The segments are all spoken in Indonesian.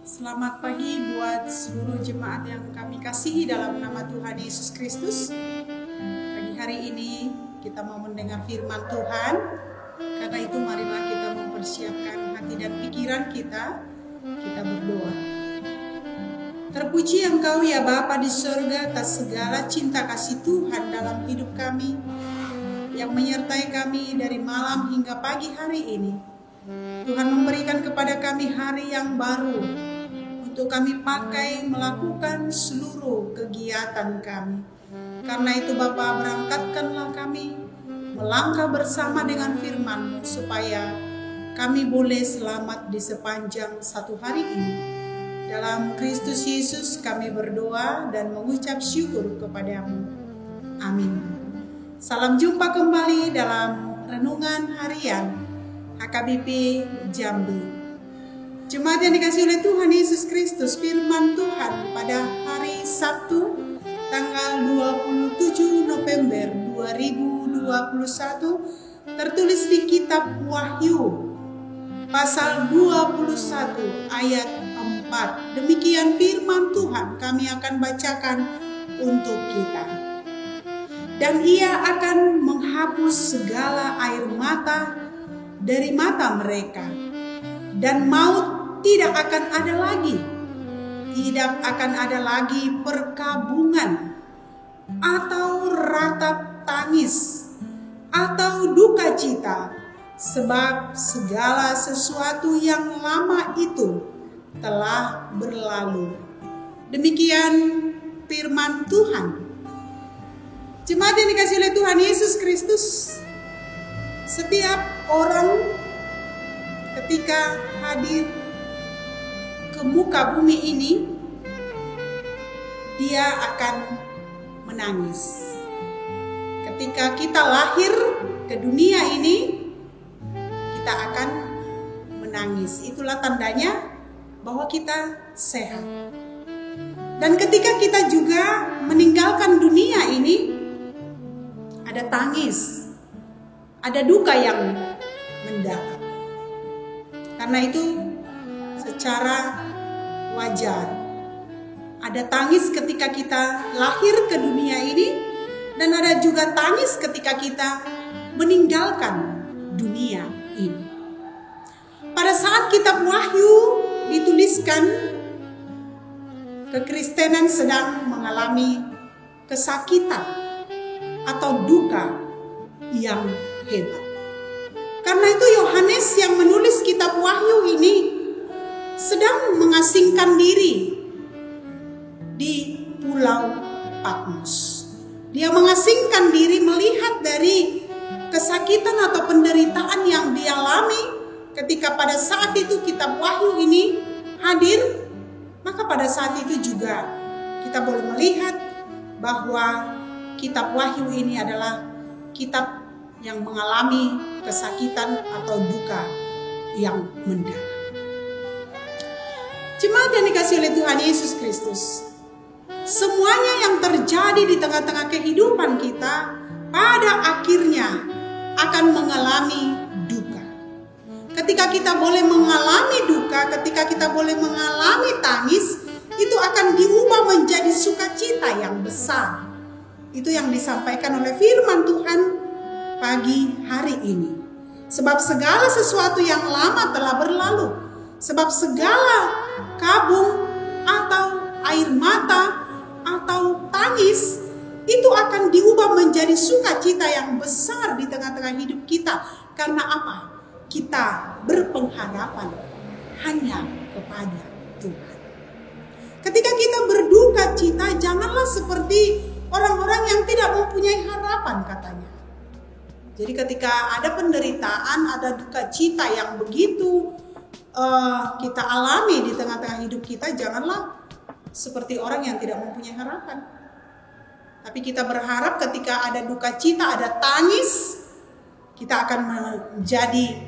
Selamat pagi buat seluruh jemaat yang kami kasihi dalam nama Tuhan Yesus Kristus. Pagi hari ini kita mau mendengar firman Tuhan. Karena itu marilah kita mempersiapkan hati dan pikiran kita. Kita berdoa. Terpuji Engkau ya Bapa di surga atas segala cinta kasih Tuhan dalam hidup kami, yang menyertai kami dari malam hingga pagi hari ini. Tuhan memberikan kepada kami hari yang baru untuk kami pakai melakukan seluruh kegiatan kami. Karena itu Bapa, berangkatkanlah kami melangkah bersama dengan firman-Mu supaya kami boleh selamat di sepanjang satu hari ini. Dalam Kristus Yesus kami berdoa dan mengucap syukur kepada-Mu. Amin. Salam jumpa kembali dalam renungan harian HKBP Jambi. Jemaat yang dikasihi oleh Tuhan Yesus Kristus, firman Tuhan pada hari Sabtu tanggal 27 November 2021 tertulis di kitab Wahyu pasal 21 ayat 4. Demikian firman Tuhan kami akan bacakan untuk kita. Dan ia akan menghapus segala air mata dari mata mereka, dan maut tidak akan ada lagi. Tidak akan ada lagi perkabungan atau ratap tangis atau duka cita, sebab segala sesuatu yang lama itu telah berlalu. Demikian firman Tuhan. Jemaat yang dikasihi oleh Tuhan Yesus Kristus, setiap orang ketika hadir ke muka bumi ini, dia akan menangis. Ketika kita lahir ke dunia ini, kita akan menangis. Itulah tandanya bahwa kita sehat. Dan ketika kita juga meninggalkan dunia ini, ada tangis, ada duka yang mendalam. Karena itu secara wajar ada tangis ketika kita lahir ke dunia ini, dan ada juga tangis ketika kita meninggalkan dunia ini. Pada saat kitab Wahyu dituliskan, kekristenan sedang mengalami kesakitan atau duka yang hebat. Karena itu Yohanes yang menulis kitab Wahyu ini sedang mengasingkan diri di Pulau Patmos. Dia mengasingkan diri melihat dari kesakitan atau penderitaan yang dialami ketika pada saat itu kitab Wahyu ini hadir. Maka pada saat itu juga kita boleh melihat bahwa kitab Wahyu ini adalah kitab yang mengalami kesakitan atau duka yang mendalam. Jemaat yang dikasihi oleh Tuhan Yesus Kristus, semuanya yang terjadi di tengah-tengah kehidupan kita pada akhirnya akan mengalami duka. Ketika kita boleh mengalami duka, ketika kita boleh mengalami tangis, itu akan diubah menjadi sukacita yang besar. Itu yang disampaikan oleh firman Tuhan pagi hari ini. Sebab segala sesuatu yang lama telah berlalu. Sebab segala kabung atau air mata atau tangis itu akan diubah menjadi sukacita yang besar di tengah-tengah hidup kita. Karena apa? Kita berpengharapan hanya kepada Tuhan. Ketika kita berduka cita, janganlah seperti orang-orang yang tidak mempunyai harapan, katanya. Jadi ketika ada penderitaan, ada duka cita yang begitu kita alami di tengah-tengah hidup kita, janganlah seperti orang yang tidak mempunyai harapan. Tapi kita berharap ketika ada duka cita, ada tangis, kita akan menjadi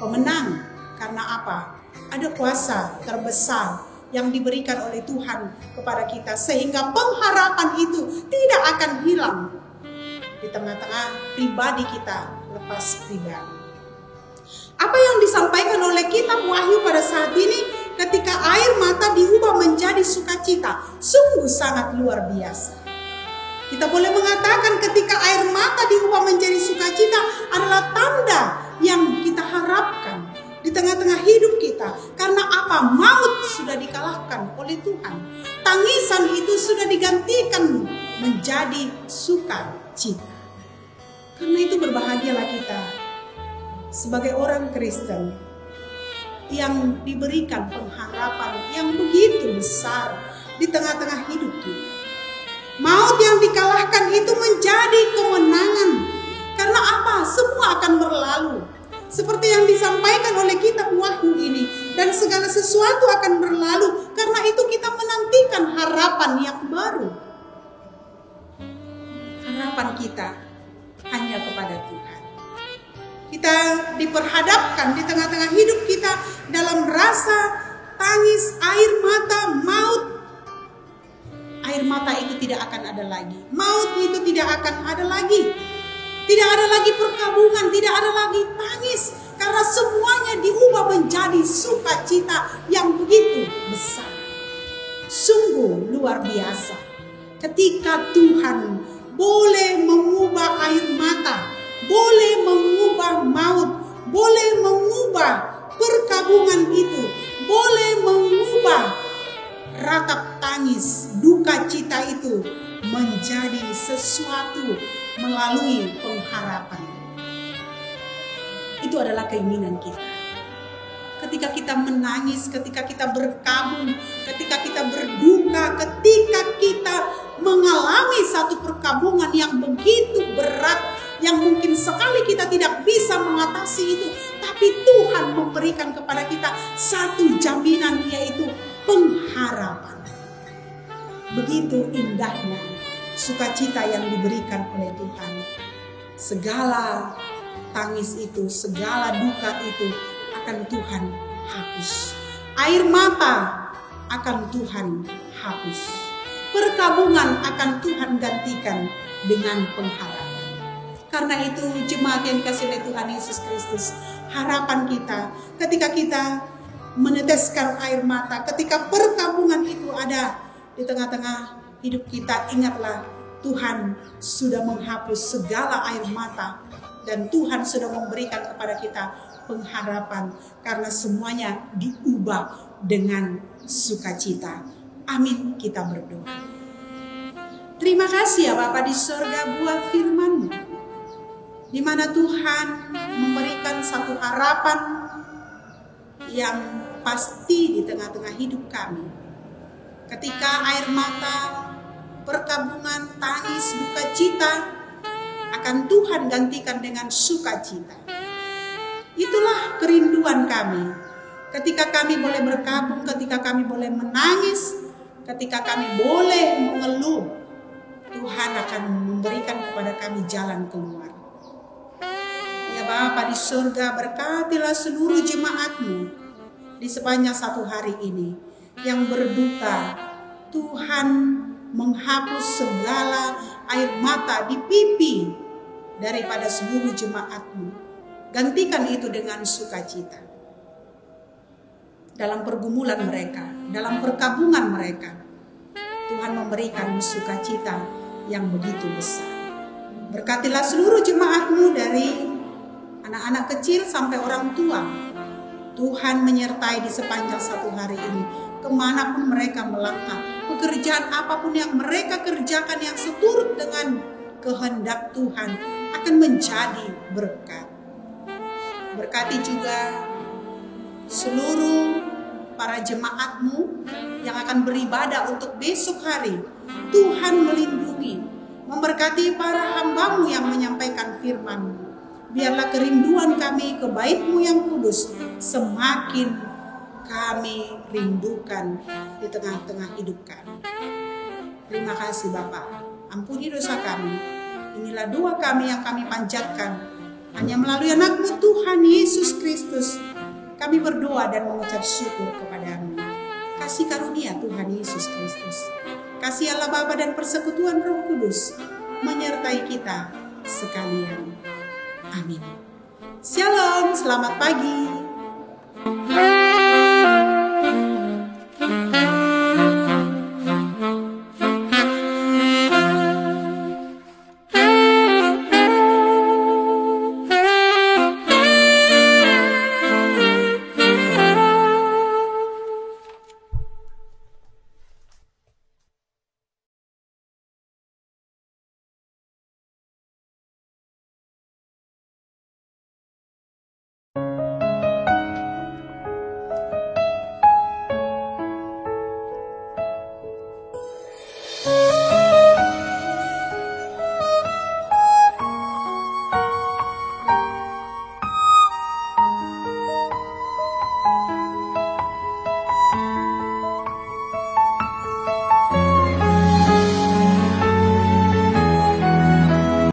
pemenang. Karena apa? Ada kuasa terbesar yang diberikan oleh Tuhan kepada kita, sehingga pengharapan itu tidak akan hilang di tengah-tengah pribadi kita lepas pribadi. Apa yang disampaikan oleh kitab Wahyu pada saat ini, ketika air mata diubah menjadi sukacita, sungguh sangat luar biasa. Kita boleh mengatakan ketika air mata diubah menjadi sukacita adalah tanda yang kita harapkan di tengah-tengah hidup kita. Karena apa? Maut sudah dikalahkan oleh Tuhan. Tangisan itu sudah digantikan menjadi sukacita. Karena itu berbahagialah kita sebagai orang Kristen yang diberikan pengharapan yang begitu besar di tengah-tengah hidup kita. Maut yang dikalahkan itu menjadi kemenangan. Karena apa? Semua akan berlalu. Seperti yang disampaikan oleh kitab Wahyu ini. Dan segala sesuatu akan berlalu. Karena itu kita menantikan harapan yang baru. Harapan kita hanya kepada Tuhan. Kita diperhadapkan di tengah-tengah hidup kita dalam rasa tangis, air mata, maut. Air mata itu tidak akan ada lagi. Maut itu tidak akan ada lagi. Tidak ada lagi perkabungan, tidak ada lagi tangis. Karena semuanya diubah menjadi sukacita yang begitu besar. Sungguh luar biasa. Ketika Tuhan boleh mengubah air mata, boleh mengubah maut, boleh mengubah perkabungan itu, boleh mengubah ratap tangis, duka cita itu menjadi sesuatu melalui pengharapan. Itu adalah keinginan kita. Ketika kita menangis, ketika kita berkabung, ketika kita berduka, ketika kita mengalami satu perkabungan yang begitu berat, yang mungkin sekali kita tidak bisa mengatasi itu, tapi Tuhan memberikan kepada kita satu jaminan, yaitu pengharapan. Begitu indahnya sukacita yang diberikan oleh Tuhan. Segala tangis itu, segala duka itu akan Tuhan hapus. Air mata akan Tuhan hapus. Perkabungan akan Tuhan gantikan dengan pengharapan. Karena itu jemaat yang dikasihi oleh Tuhan Yesus Kristus, harapan kita ketika kita meneteskan air mata, ketika perkabungan itu ada di tengah-tengah hidup kita, ingatlah Tuhan sudah menghapus segala air mata dan Tuhan sudah memberikan kepada kita pengharapan karena semuanya diubah dengan sukacita. Amin, kita berdoa. Terima kasih ya Bapa di surga buat firman-Mu, di mana Tuhan memberikan satu harapan yang pasti di tengah-tengah hidup kami. Ketika air mata, perkabungan, tangis, duka cita akan Tuhan gantikan dengan sukacita. Itulah kerinduan kami. Ketika kami boleh berkabung, ketika kami boleh menangis, ketika kami boleh mengeluh, Tuhan akan memberikan kepada kami jalan keluar. Ya Bapa di surga, berkatilah seluruh jemaat-Mu di sepanjang satu hari ini yang berduka. Tuhan menghapus segala air mata di pipi daripada seluruh jemaat-Mu. Gantikan itu dengan sukacita. Dalam pergumulan mereka, dalam perkabungan mereka, Tuhan memberikan sukacita yang begitu besar. Berkatilah seluruh jemaat-Mu dari anak-anak kecil sampai orang tua. Tuhan menyertai di sepanjang satu hari ini. Kemanapun mereka melangkah, pekerjaan apapun yang mereka kerjakan yang seturut dengan kehendak Tuhan akan menjadi berkat. Berkati juga seluruh para jemaat-Mu yang akan beribadah untuk besok hari. Tuhan melindungi, memberkati para hamba-Mu yang menyampaikan firman-Mu. Biarlah kerinduan kami ke bait-Mu yang kudus semakin kami rindukan di tengah-tengah hidup kami. Terima kasih Bapa, ampuni dosa kami. Inilah doa kami yang kami panjatkan hanya melalui anak-Mu Tuhan Yesus Kristus. Kami berdoa dan mengucap syukur kepada-Mu. Kasih karunia Tuhan Yesus Kristus, kasih Allah Bapa dan persekutuan Roh Kudus menyertai kita sekalian. Amin. Shalom, selamat pagi.